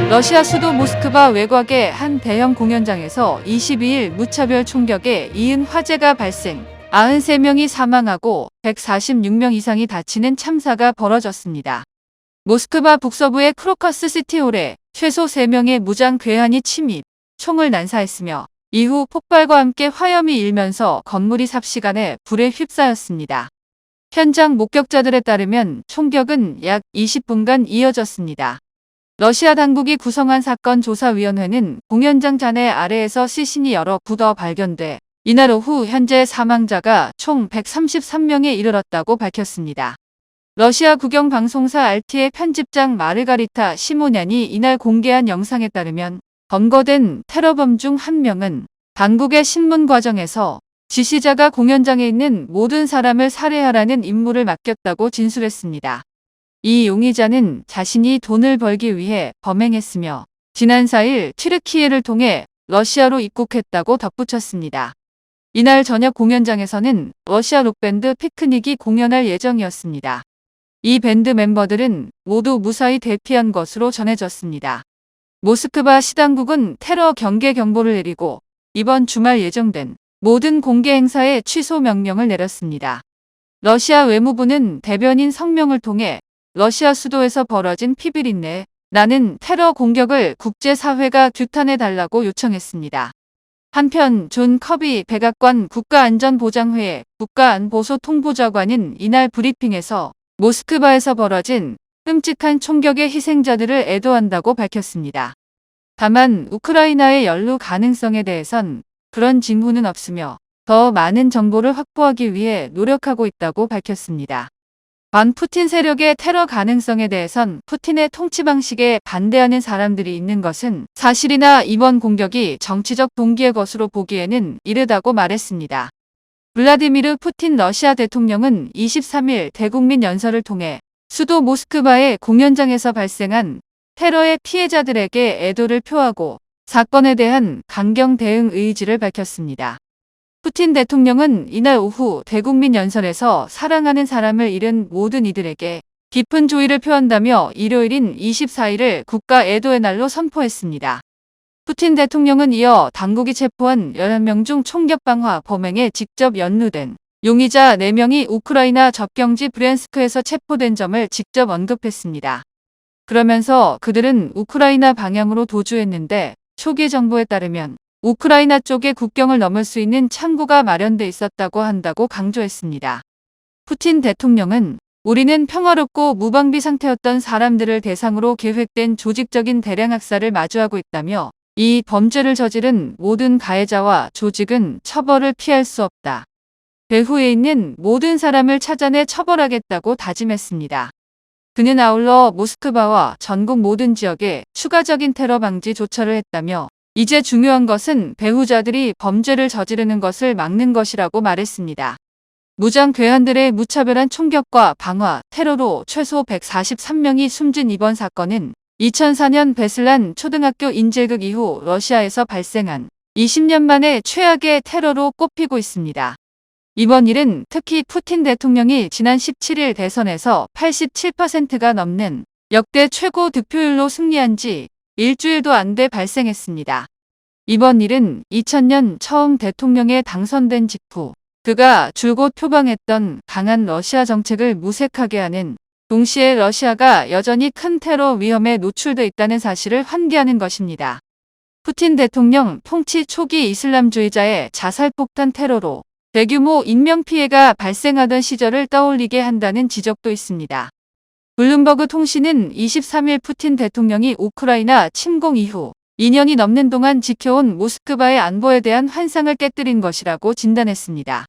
러시아 수도 모스크바 외곽의 한 대형 공연장에서 22일 무차별 총격에 이은 화재가 발생, 93명이 사망하고 146명 이상이 다치는 참사가 벌어졌습니다. 모스크바 북서부의 크로커스 시티홀에 최소 3명의 무장 괴한이 침입, 총을 난사했으며 이후 폭발과 함께 화염이 일면서 건물이 삽시간에 불에 휩싸였습니다. 현장 목격자들에 따르면 총격은 약 20분간 이어졌습니다. 러시아 당국이 구성한 사건조사위원회는 공연장 잔해 아래에서 시신이 여러 굳어 발견돼 이날 오후 현재 사망자가 총 133명에 이르렀다고 밝혔습니다. 러시아 국영방송사 RT의 편집장 마르가리타 시모냔이 이날 공개한 영상에 따르면 검거된 테러범 중 한 명은 당국의 신문 과정에서 지시자가 공연장에 있는 모든 사람을 살해하라는 임무를 맡겼다고 진술했습니다. 이 용의자는 자신이 돈을 벌기 위해 범행했으며 지난 4일 튀르키예를 통해 러시아로 입국했다고 덧붙였습니다. 이날 저녁 공연장에서는 러시아 록밴드 피크닉이 공연할 예정이었습니다. 이 밴드 멤버들은 모두 무사히 대피한 것으로 전해졌습니다. 모스크바 시당국은 테러 경계 경보를 내리고 이번 주말 예정된 모든 공개 행사에 취소 명령을 내렸습니다. 러시아 외무부는 대변인 성명을 통해 러시아 수도에서 벌어진 피비린내 나는 테러 공격을 국제사회가 규탄해달라고 요청했습니다. 한편 존 커비 백악관 국가안전보장회의 국가안보소통보좌관은 이날 브리핑에서 모스크바에서 벌어진 끔찍한 총격의 희생자들을 애도한다고 밝혔습니다. 다만 우크라이나의 연루 가능성에 대해선 그런 징후는 없으며 더 많은 정보를 확보하기 위해 노력하고 있다고 밝혔습니다. 반 푸틴 세력의 테러 가능성에 대해선 푸틴의 통치 방식에 반대하는 사람들이 있는 것은 사실이나 이번 공격이 정치적 동기의 것으로 보기에는 이르다고 말했습니다. 블라디미르 푸틴 러시아 대통령은 23일 대국민 연설을 통해 수도 모스크바의 공연장에서 발생한 테러의 피해자들에게 애도를 표하고 사건에 대한 강경 대응 의지를 밝혔습니다. 푸틴 대통령은 이날 오후 대국민 연설에서 사랑하는 사람을 잃은 모든 이들에게 깊은 조의를 표한다며 일요일인 24일을 국가 애도의 날로 선포했습니다. 푸틴 대통령은 이어 당국이 체포한 11명 중 총격 방화 범행에 직접 연루된 용의자 4명이 우크라이나 접경지 브랜스크에서 체포된 점을 직접 언급했습니다. 그러면서 그들은 우크라이나 방향으로 도주했는데 초기 정보에 따르면 우크라이나 쪽의 국경을 넘을 수 있는 창구가 마련돼 있었다고 한다고 강조했습니다. 푸틴 대통령은 우리는 평화롭고 무방비 상태였던 사람들을 대상으로 계획된 조직적인 대량 학살을 마주하고 있다며 이 범죄를 저지른 모든 가해자와 조직은 처벌을 피할 수 없다. 배후에 있는 모든 사람을 찾아내 처벌하겠다고 다짐했습니다. 그는 아울러 모스크바와 전국 모든 지역에 추가적인 테러 방지 조처를 했다며 이제 중요한 것은 배후자들이 범죄를 저지르는 것을 막는 것이라고 말했습니다. 무장 괴한들의 무차별한 총격과 방화, 테러로 최소 143명이 숨진 이번 사건은 2004년 베슬란 초등학교 인질극 이후 러시아에서 발생한 20년 만에 최악의 테러로 꼽히고 있습니다. 이번 일은 특히 푸틴 대통령이 지난 17일 대선에서 87%가 넘는 역대 최고 득표율로 승리한 지 일주일도 안 돼 발생했습니다. 이번 일은 2000년 처음 대통령에 당선된 직후 그가 줄곧 표방했던 강한 러시아 정책을 무색하게 하는 동시에 러시아가 여전히 큰 테러 위험에 노출돼 있다는 사실을 환기하는 것입니다. 푸틴 대통령 통치 초기 이슬람주의자의 자살폭탄 테러로 대규모 인명피해가 발생하던 시절을 떠올리게 한다는 지적도 있습니다. 블룸버그 통신은 23일 푸틴 대통령이 우크라이나 침공 이후 2년이 넘는 동안 지켜온 모스크바의 안보에 대한 환상을 깨뜨린 것이라고 진단했습니다.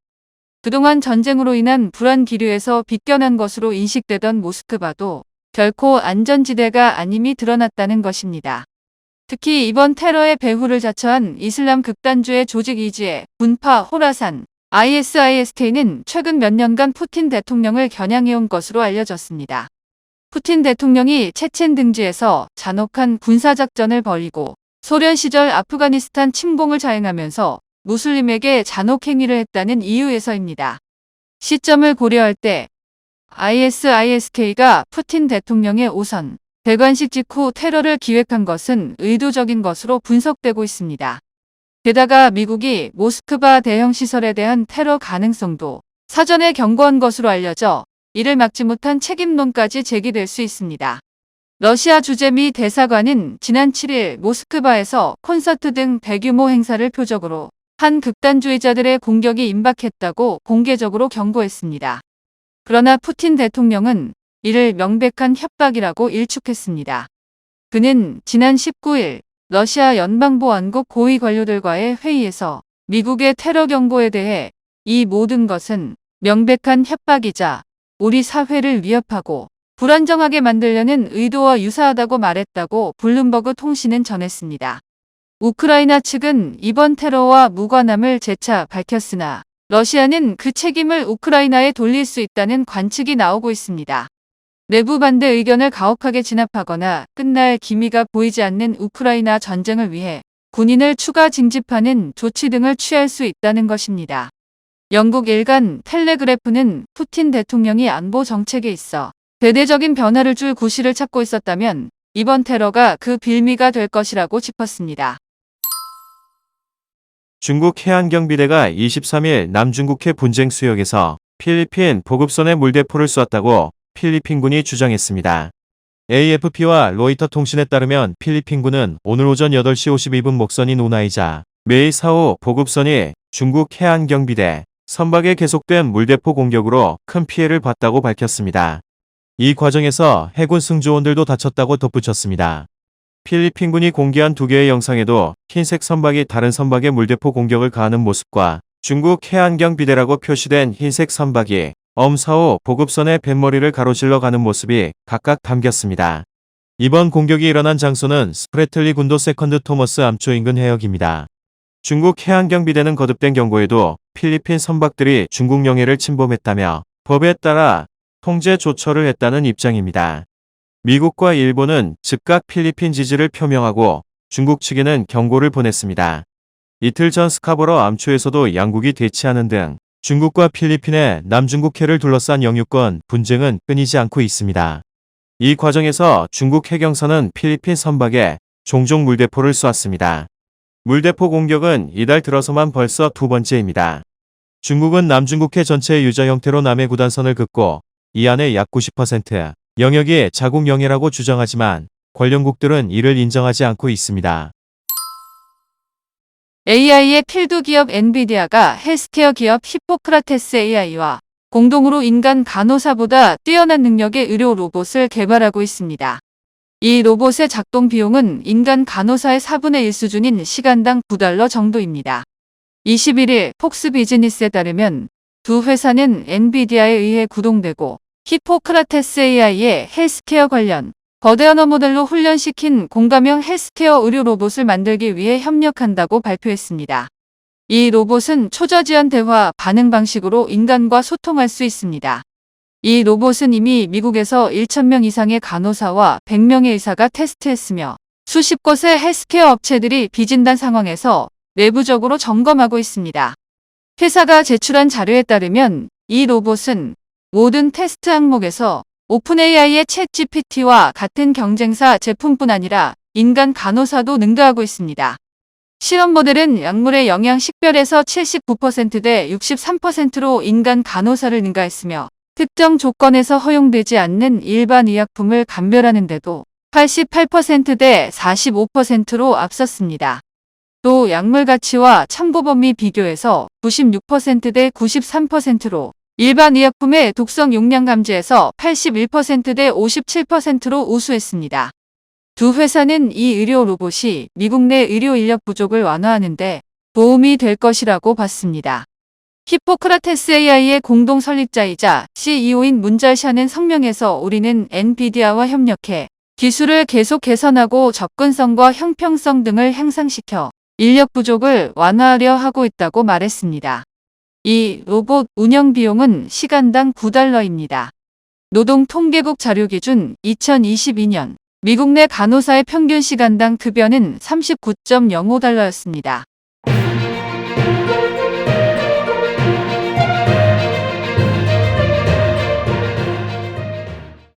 그동안 전쟁으로 인한 불안 기류에서 빗겨난 것으로 인식되던 모스크바도 결코 안전지대가 아님이 드러났다는 것입니다. 특히 이번 테러의 배후를 자처한 이슬람 극단주의 조직 이지의 분파 호라산 ISISK는 최근 몇 년간 푸틴 대통령을 겨냥해온 것으로 알려졌습니다. 푸틴 대통령이 체첸 등지에서 잔혹한 군사작전을 벌이고 소련 시절 아프가니스탄 침공을 자행하면서 무슬림에게 잔혹행위를 했다는 이유에서입니다. 시점을 고려할 때 ISISK가 푸틴 대통령의 오선 대관식 직후 테러를 기획한 것은 의도적인 것으로 분석되고 있습니다. 게다가 미국이 모스크바 대형 시설에 대한 테러 가능성도 사전에 경고한 것으로 알려져 이를 막지 못한 책임론까지 제기될 수 있습니다. 러시아 주재미 대사관은 지난 7일 모스크바에서 콘서트 등 대규모 행사를 표적으로 한 극단주의자들의 공격이 임박했다고 공개적으로 경고했습니다. 그러나 푸틴 대통령은 이를 명백한 협박이라고 일축했습니다. 그는 지난 19일 러시아 연방보안국 고위 관료들과의 회의에서 미국의 테러 경고에 대해 이 모든 것은 명백한 협박이자 우리 사회를 위협하고 불안정하게 만들려는 의도와 유사하다고 말했다고 블룸버그 통신은 전했습니다. 우크라이나 측은 이번 테러와 무관함을 재차 밝혔으나 러시아는 그 책임을 우크라이나에 돌릴 수 있다는 관측이 나오고 있습니다. 내부 반대 의견을 가혹하게 진압하거나 끝날 기미가 보이지 않는 우크라이나 전쟁을 위해 군인을 추가 징집하는 조치 등을 취할 수 있다는 것입니다. 영국 일간 텔레그래프는 푸틴 대통령이 안보 정책에 있어 대대적인 변화를 줄 구실을 찾고 있었다면 이번 테러가 그 빌미가 될 것이라고 짚었습니다. 중국 해안경비대가 23일 남중국해 분쟁 수역에서 필리핀 보급선에 물대포를 쐈다고 필리핀군이 주장했습니다. AFP와 로이터 통신에 따르면 필리핀군은 오늘 오전 8시 52분 목선인 우나이자 메이 4호 보급선이 중국 해안경비대 선박에 계속된 물대포 공격으로 큰 피해를 봤다고 밝혔습니다. 이 과정에서 해군 승조원들도 다쳤다고 덧붙였습니다. 필리핀군이 공개한 2개의 영상에도 흰색 선박이 다른 선박에 물대포 공격을 가하는 모습과 중국 해안경비대라고 표시된 흰색 선박이 엄4호 보급선의 뱃머리를 가로질러 가는 모습이 각각 담겼습니다. 이번 공격이 일어난 장소는 스프래틀리 군도 세컨드 토머스 암초 인근 해역입니다. 중국 해안경비대는 거듭된 경고에도 필리핀 선박들이 중국 영해를 침범했다며 법에 따라 통제 조처를 했다는 입장입니다. 미국과 일본은 즉각 필리핀 지지를 표명하고 중국 측에는 경고를 보냈습니다. 이틀 전 스카보러 암초에서도 양국이 대치하는 등 중국과 필리핀의 남중국해를 둘러싼 영유권 분쟁은 끊이지 않고 있습니다. 이 과정에서 중국 해경선은 필리핀 선박에 종종 물대포를 쏘았습니다. 물대포 공격은 이달 들어서만 벌써 2번째입니다. 중국은 남중국해 전체의 유자 형태로 남해 구단선을 긋고 이 안에 약 90% 영역이 자국 영해라고 주장하지만 관련국들은 이를 인정하지 않고 있습니다. AI의 필두 기업 엔비디아가 헬스케어 기업 히포크라테스 AI와 공동으로 인간 간호사보다 뛰어난 능력의 의료 로봇을 개발하고 있습니다. 이 로봇의 작동 비용은 인간 간호사의 4분의 1 수준인 시간당 $9 정도입니다. 21일 폭스 비즈니스에 따르면 두 회사는 엔비디아에 의해 구동되고 히포크라테스 AI의 헬스케어 관련 거대 언어 모델로 훈련시킨 공감형 헬스케어 의료 로봇을 만들기 위해 협력한다고 발표했습니다. 이 로봇은 초저지연 대화 반응 방식으로 인간과 소통할 수 있습니다. 이 로봇은 이미 미국에서 1,000명 이상의 간호사와 100명의 의사가 테스트했으며 수십 곳의 헬스케어 업체들이 비진단 상황에서 내부적으로 점검하고 있습니다. 회사가 제출한 자료에 따르면 이 로봇은 모든 테스트 항목에서 오픈AI의 챗GPT와 같은 경쟁사 제품뿐 아니라 인간 간호사도 능가하고 있습니다. 실험 모델은 약물의 영양 식별에서 79% 대 63%로 인간 간호사를 능가했으며 특정 조건에서 허용되지 않는 일반 의약품을 감별하는 데도 88%대 45%로 앞섰습니다. 또 약물 가치와 참고 범위 비교에서 96%대 93%로 일반 의약품의 독성 용량 감지에서 81%대 57%로 우수했습니다. 두 회사는 이 의료 로봇이 미국 내 의료 인력 부족을 완화하는 데 도움이 될 것이라고 봤습니다. 히포크라테스 AI의 공동 설립자이자 CEO인 문잘샤는 성명에서 우리는 엔비디아와 협력해 기술을 계속 개선하고 접근성과 형평성 등을 향상시켜 인력 부족을 완화하려 하고 있다고 말했습니다. 이 로봇 운영 비용은 시간당 $9입니다. 노동통계국 자료 기준 2022년 미국 내 간호사의 평균 시간당 급여는 $39.05였습니다.